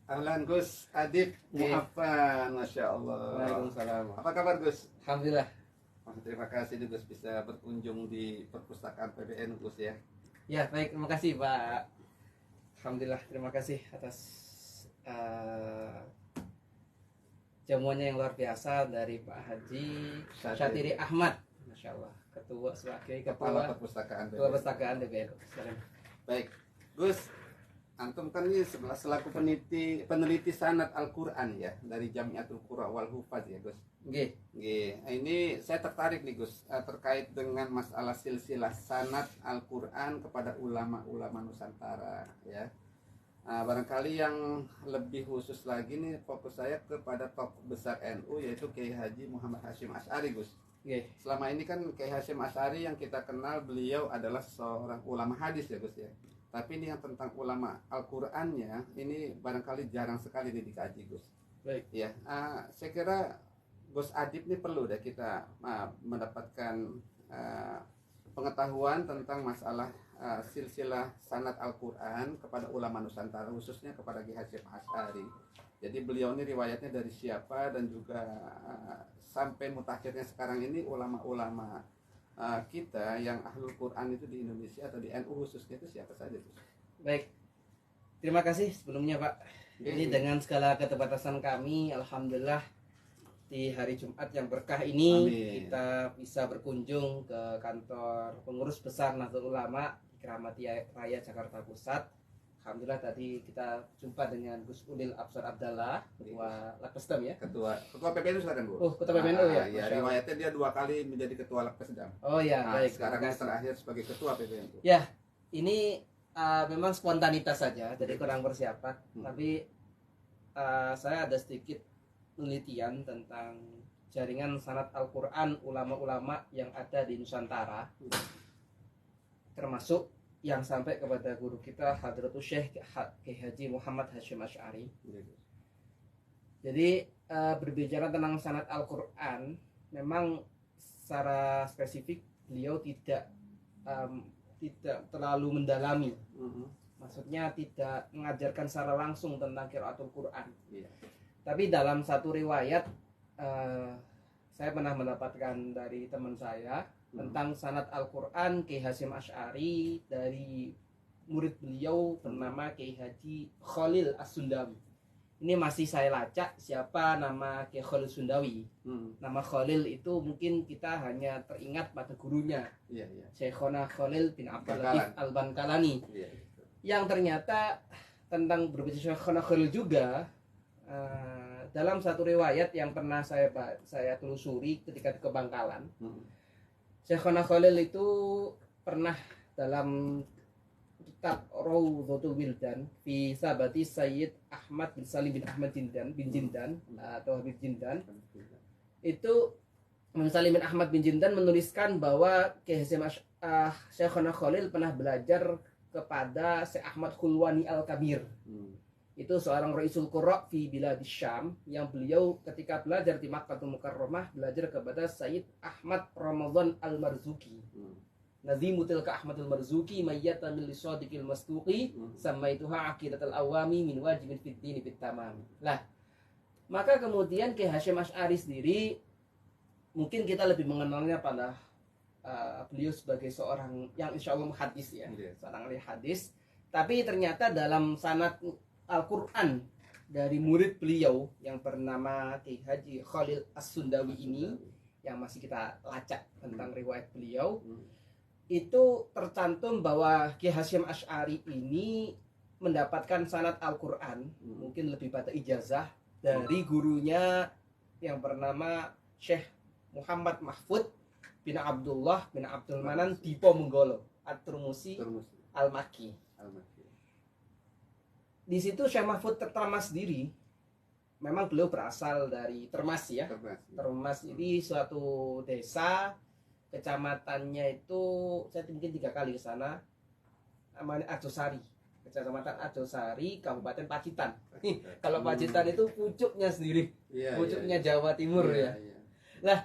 Ahlan Gus Adib Mu'affan, Masya Allah. Waalaikumsalam. Apa kabar Gus? Alhamdulillah. Terima kasih Gus bisa berkunjung di perpustakaan PBN Gus ya. Ya baik, terima kasih Pak. Alhamdulillah, terima kasih atas jamuannya yang luar biasa dari Pak Haji Syatiri Ahmad, Masya Allah, ketua sebagai Kepala Perpustakaan DPR. Baik, Gus, antum kan ini selaku peneliti sanad Al-Quran ya dari Jamiatul Qura wal Hufaz ya Gus. Oke. Ini saya tertarik nih Gus terkait dengan masalah silsilah sanad Al-Quran kepada ulama-ulama Nusantara ya. Barangkali yang lebih khusus lagi nih fokus saya kepada tokoh besar NU yaitu Kiai Haji Muhammad Hasyim Asy'ari Gus. Selama ini kan Kiai Hasyim Asy'ari yang kita kenal beliau adalah seorang ulama hadis ya Gus ya. Tapi ini yang tentang ulama Al-Qur'annya ini barangkali jarang sekali dikaji Gus. Baik. Ya, saya kira Gus Adib ini perlu deh kita mendapatkan pengetahuan tentang masalah silsilah sanad Al-Quran kepada ulama Nusantara, khususnya kepada Kiai Hasyim Asy'ari. Jadi beliau ini riwayatnya dari siapa dan juga sampai mutakhirnya sekarang ini ulama-ulama kita yang ahlul Quran itu di Indonesia atau di NU khususnya itu siapa saja Gus? Baik, terima kasih sebelumnya Pak. Ini dengan segala keterbatasan kami, alhamdulillah di hari Jumat yang berkah ini kita bisa berkunjung ke kantor pengurus besar Nahdlatul Ulama di Keramat Raya Jakarta Pusat. Alhamdulillah tadi kita jumpa dengan Gus Ulil Absar Abdallah, Ketua Lakpesdam ya. Ketua PBNU sekarang Bu. Oh, Ketua PBNU ya. Ya, riwayatnya dia 2 kali menjadi Ketua Lakpesdam. Oh ya, baik. Sekarang terakhir sebagai Ketua PBNU. Ya, ini memang spontanitas saja, jadi kurang persiapan. Tapi saya ada sedikit penelitian tentang jaringan sanad Al-Quran ulama-ulama yang ada di Nusantara, termasuk yang sampai kepada guru kita Hadratus Syekh Kiai Haji Muhammad Hasyim Asy'ari. Jadi berbicara tentang sanad Al-Quran, memang secara spesifik beliau tidak terlalu mendalami. Maksudnya tidak mengajarkan secara langsung tentang qiraatul Quran. Tapi dalam satu riwayat saya pernah mendapatkan dari teman saya tentang sanad Al-Quran Kiai Hasyim Asy'ari dari murid beliau bernama Kiai Haji Khalil As-Sundawi. Ini masih saya lacak siapa nama Kiai Khalil Sundawi. Nama Khalil itu mungkin kita hanya teringat pada gurunya, Syekhona Khalil bin Abdul Latif Al-Bankalani. Yang ternyata tentang berbicara Syekhona Khalil juga, dalam satu riwayat yang pernah saya telusuri ketika ke Bangkalan, Syekhona Khalil itu pernah dalam kitab Rawdatul Wildan fi Sabati Sayyid Ahmad bin Salim bin Ahmad Jindan atau Habib Jindan, itu Salim bin Ahmad bin Jindan menuliskan bahwa Syekhona Khalil pernah belajar kepada Syekh Ahmad Khulwani Al-Kabir. Itu seorang Raisul Qurra fi Biladis Syam yang beliau ketika belajar di Makkahul Mukarramah belajar kepada Sayyid Ahmad Ramadan Al-Marzuki. Nazimu tilka Ahmadul Marzuki mayyata min lisadiqil masduqi samaituha aqidatul awami min wajibin fid dini bit tamam. Lah, maka kemudian Kiai Hasyim Asy'ari sendiri mungkin kita lebih mengenalnya pada beliau sebagai seorang yang insyaallah muhaddis ya, seorang ahli hadis. Tapi ternyata dalam sanad Al-Quran dari murid beliau yang bernama Kiai Haji Khalil As-Sundawi ini, yang masih kita lacak tentang riwayat beliau, itu tercantum bahwa Kiai Hasyim Asy'ari ini mendapatkan sanad Al-Quran, mungkin lebih pada ijazah dari gurunya yang bernama Syekh Muhammad Mahfud bin Abdullah bin Abdul Manan Dipo Menggolo At-Turmusi Al-Makki. Di situ Syekh Mahfud Termas sendiri, memang beliau berasal dari Termas ya. Termas ini suatu desa, kecamatannya itu saya mungkin 3 kali ke sana, namanya Arjosari, Kecamatan Arjosari, Kabupaten Pacitan. Kalau Pacitan itu pucuknya sendiri, pucuknya Jawa Timur ya. Lah,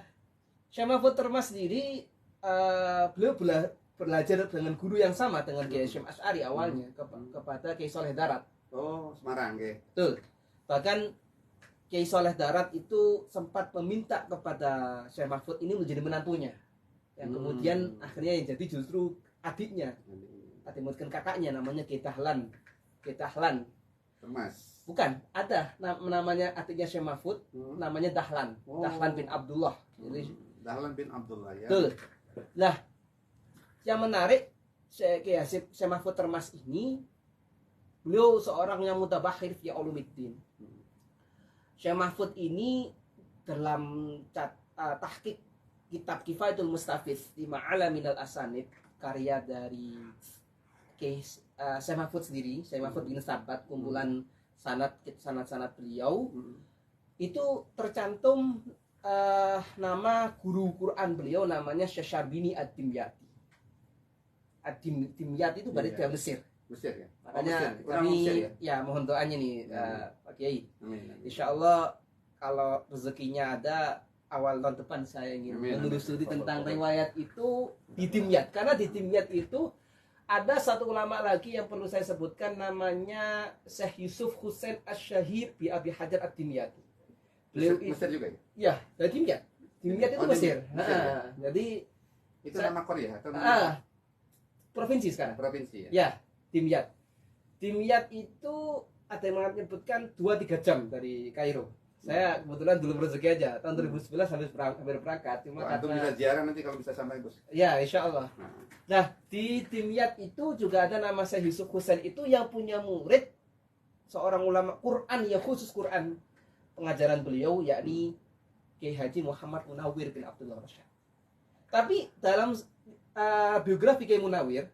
Syekh Mahfud Termas sendiri beliau belajar dengan guru yang sama dengan Kiai Hasyim Asy'ari awalnya kepada Kiai Soleh Darat. Oh, Semarang, nggih. Betul. Bahkan Kiai Soleh Darat itu sempat meminta kepada Syekh Mahfud ini menjadi menantunya. Yang kemudian akhirnya yang jadi justru adiknya. Mungkin kakaknya namanya Kiai Dahlan. Kiai Dahlan. Termas. Bukan, ada namanya adiknya Syekh Mahfud, namanya Dahlan. Dahlan bin Abdullah. Jadi Dahlan bin Abdullah ya. betul. Nah, yang menarik Syekh Mahfud Termas ini, beliau seorang yang mutabakhir fi ulumiddin. Syekh Mahfud ini dalam tahqiq kitab Kifayatul Mustafiz di Ma'ala Minal Asanid, karya dari Syekh Mahfud sendiri, Syekh Mahfud bin Sabat, kumpulan sanad beliau, itu tercantum nama guru Quran beliau, namanya Syekh Syarbini Ad-Dimyati. Ad-Dimyati itu berarti dari Mesir. Mesir ya. Makanya Mesir. kami Mesir, ya? mohon doanya nih Pak Kiai. Amin. Insya Allah kalau rezekinya ada, awal tahun depan saya ingin menelusuri tentang riwayat itu di Dimyat. Karena di Dimyat itu ada satu ulama lagi yang perlu saya sebutkan, namanya Syekh Yusuf Husain Asy-Syahir bi Abi Hajar Ad-Dimyati. Beliau Mesir juga ya? Ya, dari Dimyat. Dimyat itu Mesir. Ya? Jadi itu nama Korea atau provinsi sekarang. Provinsi ya? Ya, Dimyat. Dimyat itu ada yang menyebutkan 2-3 jam dari Kairo. Saya kebetulan dulu rezeki aja, tahun 2011 habis berangkat. Cuma Antum bisa ziarah nanti kalau bisa sampai, Gus. Ya, insya Allah. Nah, di Dimyat itu juga ada nama Syekh Yusuf Husain itu yang punya murid seorang ulama Quran, ya khusus Quran pengajaran beliau, yakni Kiai Haji Muhammad Munawwir bin Abdullah Rasyad. Tapi dalam biografi Kiai Munawwir,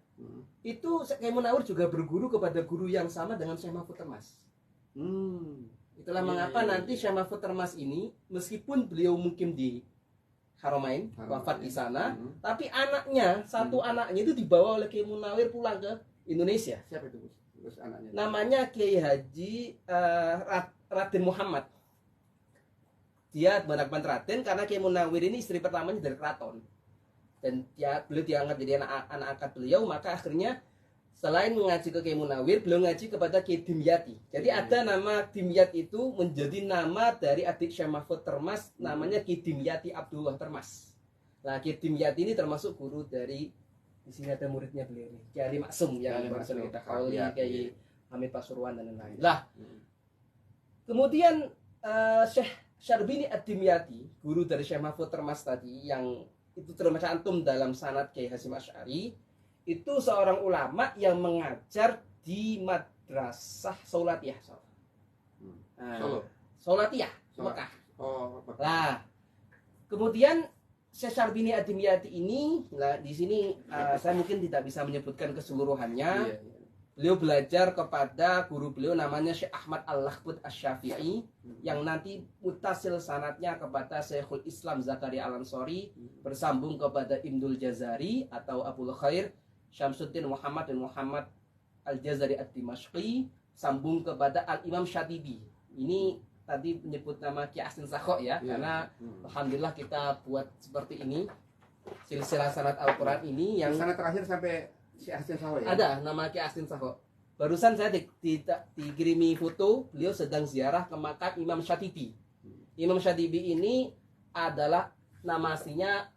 itu Kiai Munawwir juga berguru kepada guru yang sama dengan Syekh Mahfud Termas. Itulah mengapa nanti Syekh Mahfud Termas ini, meskipun beliau mungkin di Haramain, wafat di sana, tapi anaknya, satu anaknya itu dibawa oleh Kiai Munawwir pulang ke Indonesia. Siapa itu, Gus? Anaknya? Namanya Kiai Haji Raden Muhammad. Dia benar-benar Raden karena Kiai Munawwir ini istri pertamanya dari keraton. Dan beliau diangkat jadi anak angkat beliau, maka akhirnya selain mengaji ke Kiai Munawwir, beliau ngaji kepada Kiai Dimyati. Jadi ada nama Dimyat itu menjadi nama dari adik Syekh Mahfud Termas, namanya Kiai Dimyati Abdullah Termas. Nah, Kiai Dimyati ini termasuk guru dari, di sini ada muridnya beliau nih, Kiai Ali Maksum yang barusan kita kauli, Kiai Hamid Pasuruan dan lain-lain. Lah, kemudian Syekh Syarbini Ad-Dimyati, guru dari Syekh Mahfud Termas tadi, yang itu tercantum dalam sanad Kiai Hasyim Asy'ari, itu seorang ulama yang mengajar di Madrasah Saulatiyah. Saulatiyah, Mekah. Mekah. Nah, kemudian Syekh Syarbini Ad-Dimyati ini, nah di sini saya mungkin tidak bisa menyebutkan keseluruhannya. Iya. Beliau belajar kepada guru beliau namanya Syekh Ahmad Al-Lakhbud Asy-Syafi'i, yang nanti mutasil sanatnya kepada Syekhul Islam Zakaria Al-Ansori, bersambung kepada Ibnul Jazari atau Abul Khair Syamsuddin Muhammad dan Muhammad Al-Jazari Ad-Dimashqi, sambung kepada Al-Imam Syatibi. Ini tadi menyebut nama Ki Asin Sakho ya, karena alhamdulillah kita buat seperti ini silsilah sanad Al-Qur'an ini yang sanad terakhir sampai Si Asin Sakho ya? Ada nama Ki Asin Sakho. Barusan saya dikirimi foto beliau sedang ziarah ke makam Imam Syatibi. Imam Syatibi ini adalah nama aslinya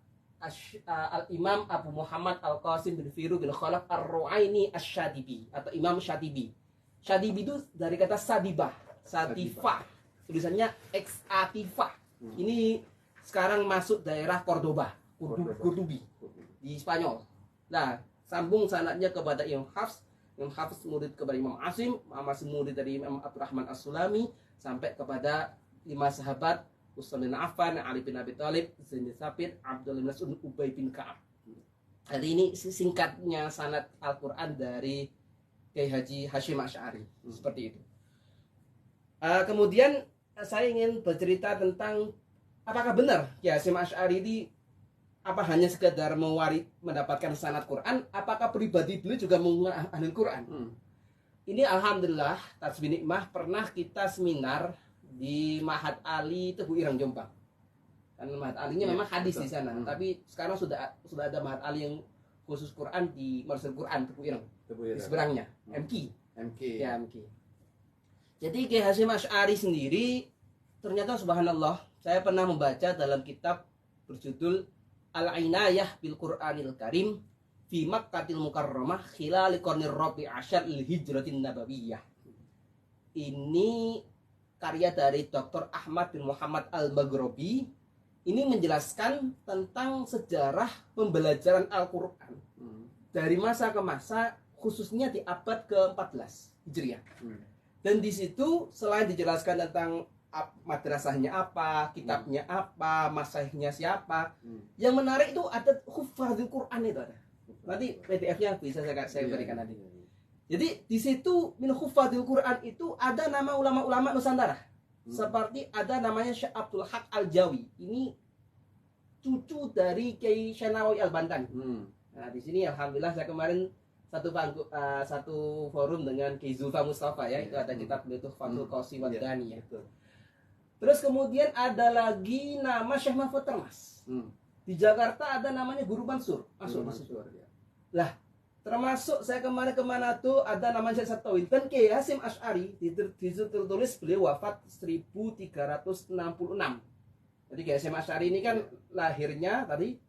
Al-Imam Abu Muhammad Al-Qasim bin Firu bin Khalaf Ar-Ru'aini Asy-Syatibi atau Imam Syatibi. Syatibi itu dari kata Sadibah, Satifah. Tulisannya X-Atifah. Ini sekarang masuk daerah Cordoba, Kurtubi di Spanyol. Nah, sambung sanadnya kepada Imam Hafs. Imam Hafs murid kepada Imam Asim, Asim murid dari Imam Abdurrahman As-Sulami, sampai kepada 5 sahabat, Utsman bin Affan, Ali bin Abi Thalib, Zaid bin Tsabit, Abdullah bin Mas'ud, Ubay bin Ka'ab. Jadi ini singkatnya sanad Al-Qur'an dari Kiai Haji Hasyim Asy'ari. Seperti itu. Kemudian saya ingin bercerita tentang apakah benar Kiai Hasyim Asy'ari ini apa hanya sekedar mendapatkan sanad Quran, apakah pribadi beliau juga menghafal Quran? Ini alhamdulillah Tasbih Nikmah pernah kita seminar di Ma'had Ali Teguh Ireng Jombang. Kan Ma'had Alinya memang hadis di sana, tapi sekarang sudah ada Ma'had Ali yang khusus Quran di Madrasah Quran Teguh Ireng. Di seberangnya, MQ. MQ. Ya, MQ. Jadi Kiai Hasyim Asy'ari sendiri ternyata subhanallah, saya pernah membaca dalam kitab berjudul Al-Inayah bil Qur'anil Karim fi Makkahil Mukarramah khilal qarnir rabi' asyar lil hijratin nabawiyah. Ini karya dari Dr. Ahmad bin Muhammad Al-Maghribi. Ini menjelaskan tentang sejarah pembelajaran Al-Qur'an dari masa ke masa, khususnya di abad ke-14 Hijriah. Dan di situ selain dijelaskan tentang madrasahnya apa, kitabnya apa, masahnya siapa, yang menarik itu ada hufadzul Quran itu ada. Nanti PDF-nya bisa saya berikan nanti. Jadi di situ min hufadzul Quran itu ada nama ulama-ulama Nusantara. Seperti ada namanya Syekh Abdul Haq Al-Jawi. Ini cucu dari Kiai Syanawi Al-Bantan. Nah, di sini alhamdulillah saya kemarin satu forum dengan Kiai Zulfa Mustafa ya, itu ada kitab itu Fathul Qasi wad Dani ya. Terus kemudian ada lagi nama Syekh Mahfud Termas. Di Jakarta ada namanya Guru Mansur. Mansur. Lah, termasuk saya kemarin ke Manado ada namanya Syekh Satawin. Dan Kiai Hasyim Asy'ari ditulis beliau wafat 1366. Jadi Kiai Hasyim Asy'ari ini kan lahirnya tadi